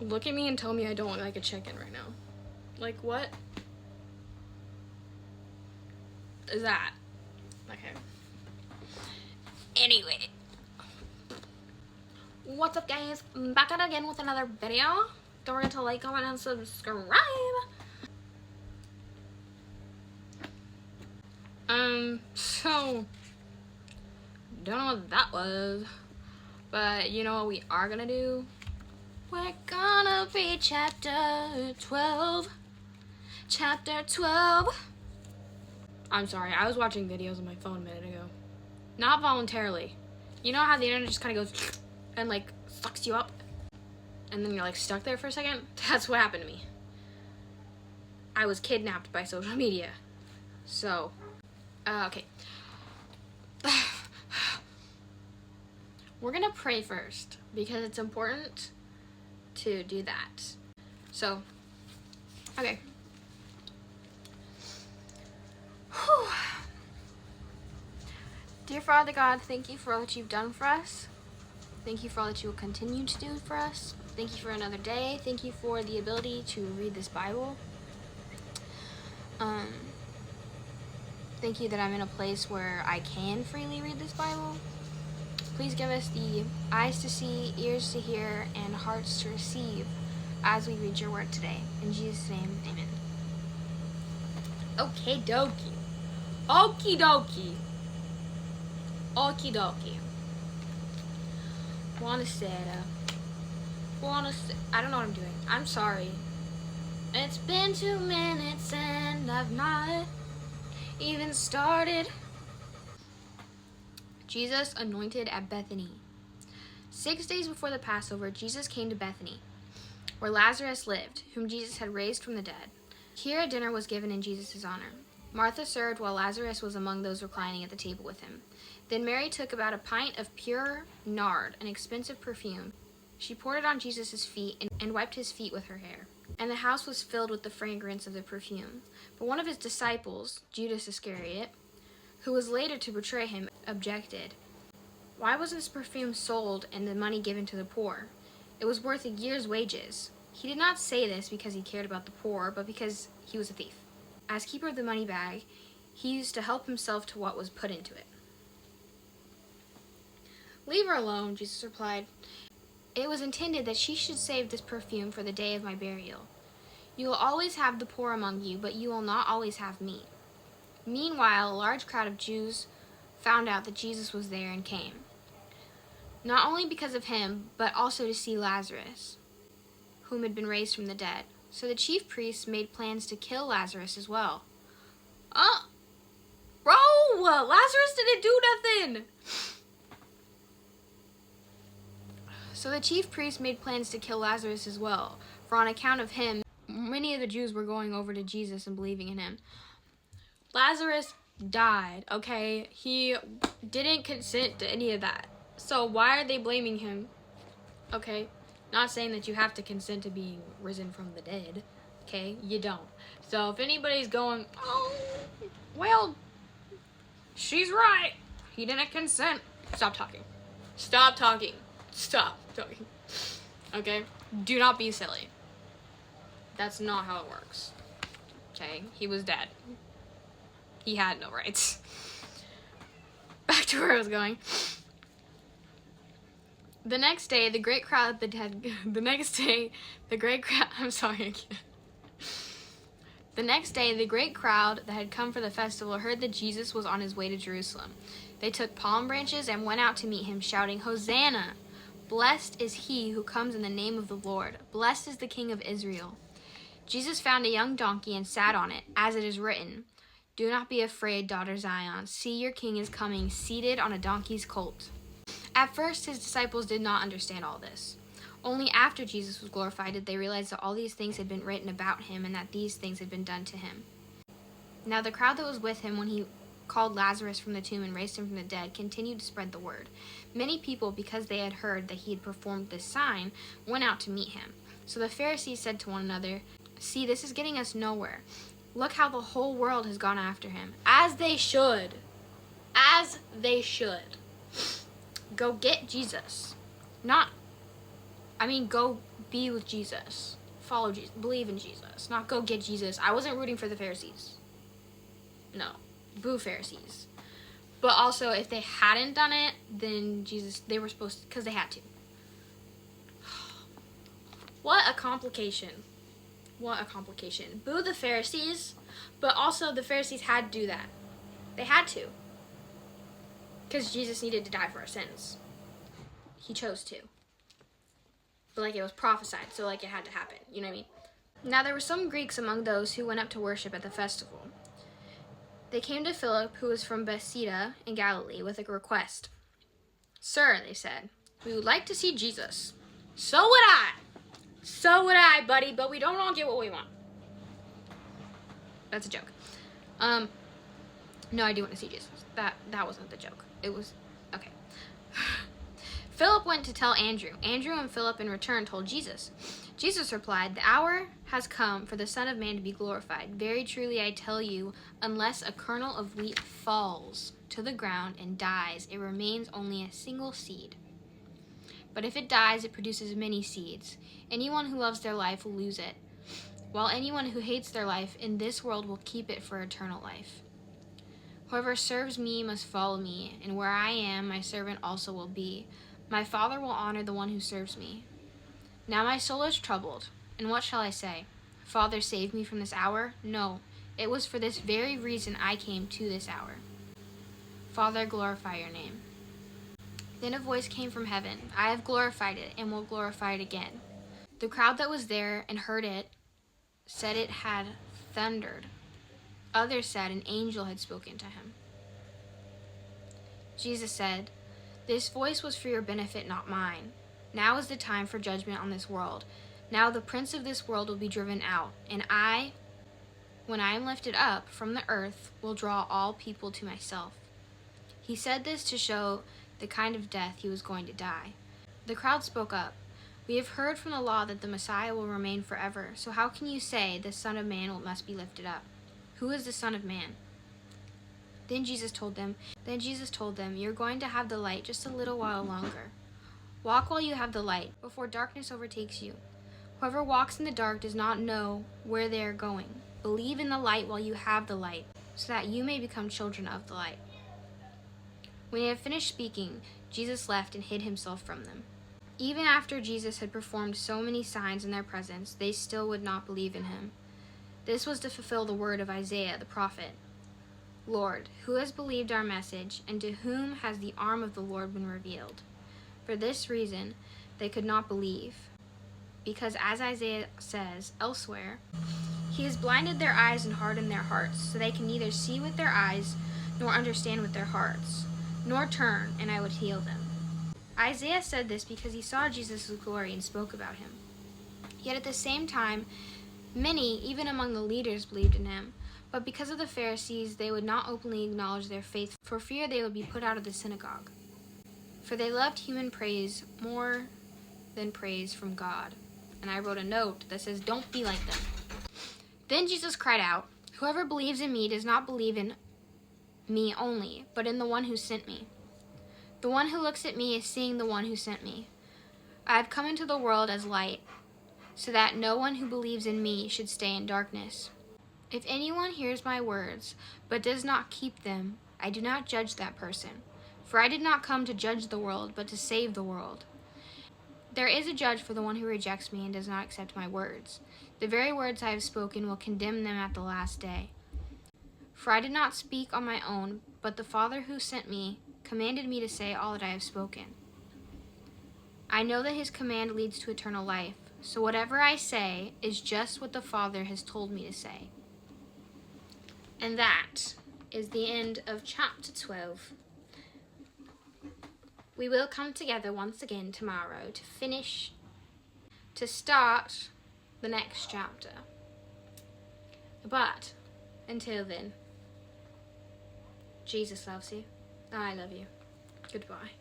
Look at me and tell me I don't look like a chicken right now. Like, what is that? Okay. Anyway. What's up, guys? I'm back at again with another video. Don't forget to like, comment, and subscribe. So, don't know what that was. But you know what we are gonna do? We're gonna read chapter 12. Chapter 12. I'm sorry, I was watching videos on my phone a minute ago. Not voluntarily. You know how the internet just kind of goes and like sucks you up? And then you're like stuck there for a second? That's what happened to me. I was kidnapped by social media. So, okay. We're gonna pray first because it's important to do that. So, okay. Whew. Dear Father God, thank you for all that you've done for us. Thank you for all that you will continue to do for us. Thank you for another day. Thank you for the ability to read this Bible. Thank you that I'm in a place where I can freely read this Bible. Please give us the eyes to see, ears to hear, and hearts to receive as we read your word today. In Jesus' name, amen. Okay, dokie. Okie dokie. Okie dokie. Buonasera. I don't know what I'm doing. I'm sorry. It's been 2 minutes and I've not even started. Jesus anointed at Bethany. 6 days before the Passover, Jesus came to Bethany, where Lazarus lived, whom Jesus had raised from the dead. Here a dinner was given in Jesus' honor. Martha served while Lazarus was among those reclining at the table with him. Then Mary took about a pint of pure nard, an expensive perfume. She poured it on Jesus' feet and wiped his feet with her hair. And the house was filled with the fragrance of the perfume. But one of his disciples, Judas Iscariot, who was later to betray him, objected. Why wasn't this perfume sold and the money given to the poor? It was worth a year's wages. He did not say this because he cared about the poor, but because he was a thief. As keeper of the money bag, he used to help himself to what was put into it. Leave her alone, Jesus replied. It was intended that she should save this perfume for the day of my burial. You will always have the poor among you, but you will not always have me. Meanwhile, a large crowd of Jews found out that Jesus was there and came, not only because of him, but also to see Lazarus, whom had been raised from the dead. So the chief priests made plans to kill Lazarus as well. Bro, Lazarus didn't do nothing. So the chief priests made plans to kill Lazarus as well, for on account of him, many of the Jews were going over to Jesus and believing in him. Lazarus died, okay? He didn't consent to any of that. So why are they blaming him? Okay? Not saying that you have to consent to being risen from the dead. Okay? You don't. So if anybody's going, oh, well, she's right. He didn't consent. Stop talking. Stop talking. Stop talking. Okay? Do not be silly. That's not how it works. Okay? He was dead. He had no rights. Back to where I was going. The next day, the great crowd that had... I'm sorry, I can't. The next day, the great crowd that had come for the festival heard that Jesus was on his way to Jerusalem. They took palm branches and went out to meet him, shouting, Hosanna! Blessed is he who comes in the name of the Lord. Blessed is the King of Israel. Jesus found a young donkey and sat on it, as it is written, Do not be afraid, daughter Zion. See, your king is coming, seated on a donkey's colt. At first, his disciples did not understand all this. Only after Jesus was glorified did they realize that all these things had been written about him and that these things had been done to him. Now the crowd that was with him when he called Lazarus from the tomb and raised him from the dead continued to spread the word. Many people, because they had heard that he had performed this sign, went out to meet him. So the Pharisees said to one another, See, this is getting us nowhere. Look how the whole world has gone after him. As they should. As they should. Go get Jesus. Go be with Jesus. Follow Jesus. Believe in Jesus. Not go get Jesus. I wasn't rooting for the Pharisees. No. Boo Pharisees. But also, if they hadn't done it, then they were supposed to, because they had to. What a complication. What a complication. Boo the Pharisees, but also the Pharisees had to do that. They had to. Because Jesus needed to die for our sins. He chose to. But it was prophesied, so it had to happen. You know what I mean? Now there were some Greeks among those who went up to worship at the festival. They came to Philip, who was from Bethsaida in Galilee, with a request. "Sir," they said, "we would like to see Jesus." "So would I. So would I, buddy, but we don't all get what we want." That's a joke. No, I do want to see Jesus. That wasn't the joke. It was, okay. Philip went to tell Andrew. Andrew and Philip in return told Jesus. Jesus replied, "The hour has come for the Son of Man to be glorified. Very truly I tell you, unless a kernel of wheat falls to the ground and dies, it remains only a single seed. But if it dies, it produces many seeds. Anyone who loves their life will lose it, while anyone who hates their life in this world will keep it for eternal life. Whoever serves me must follow me, and where I am, my servant also will be. My Father will honor the one who serves me. Now my soul is troubled, and what shall I say? Father, save me from this hour? No, it was for this very reason I came to this hour. Father, glorify your name." Then a voice came from heaven. "I have glorified it, and will glorify it again." The crowd that was there and heard it said it had thundered. Others said an angel had spoken to him. Jesus said, "This voice was for your benefit, not mine. Now is the time for judgment on this world. Now the prince of this world will be driven out, and I, when I am lifted up from the earth, will draw all people to myself." He said this to show the kind of death he was going to die. The crowd spoke up. "We have heard from the law that the Messiah will remain forever. So how can you say the Son of Man must be lifted up? Who is the Son of Man?" Then Jesus told them, "You're going to have the light just a little while longer. Walk while you have the light, before darkness overtakes you. Whoever walks in the dark does not know where they are going. Believe in the light while you have the light, so that you may become children of the light." When he had finished speaking, Jesus left and hid himself from them. Even after Jesus had performed so many signs in their presence, they still would not believe in him. This was to fulfill the word of Isaiah the prophet. "Lord, who has believed our message, and to whom has the arm of the Lord been revealed?" For this reason, they could not believe, because as Isaiah says elsewhere, "He has blinded their eyes and hardened their hearts, so they can neither see with their eyes nor understand with their hearts, nor turn, and I would heal them." Isaiah said this because he saw Jesus' glory and spoke about him. Yet at the same time, many, even among the leaders, believed in him. But because of the Pharisees, they would not openly acknowledge their faith for fear they would be put out of the synagogue. For they loved human praise more than praise from God. And I wrote a note that says, "Don't be like them." Then Jesus cried out, "Whoever believes in me does not believe in me only, but in the one who sent me. The one who looks at me is seeing the one who sent me. I have come into the world as light, so that no one who believes in me should stay in darkness. If anyone hears my words, but does not keep them, I do not judge that person. For I did not come to judge the world, but to save the world. There is a judge for the one who rejects me and does not accept my words. The very words I have spoken will condemn them at the last day. For I did not speak on my own, but the Father who sent me commanded me to say all that I have spoken. I know that his command leads to eternal life, so whatever I say is just what the Father has told me to say." And that is the end of chapter 12. We will come together once again tomorrow to start the next chapter. But until then, Jesus loves you. I love you. Goodbye.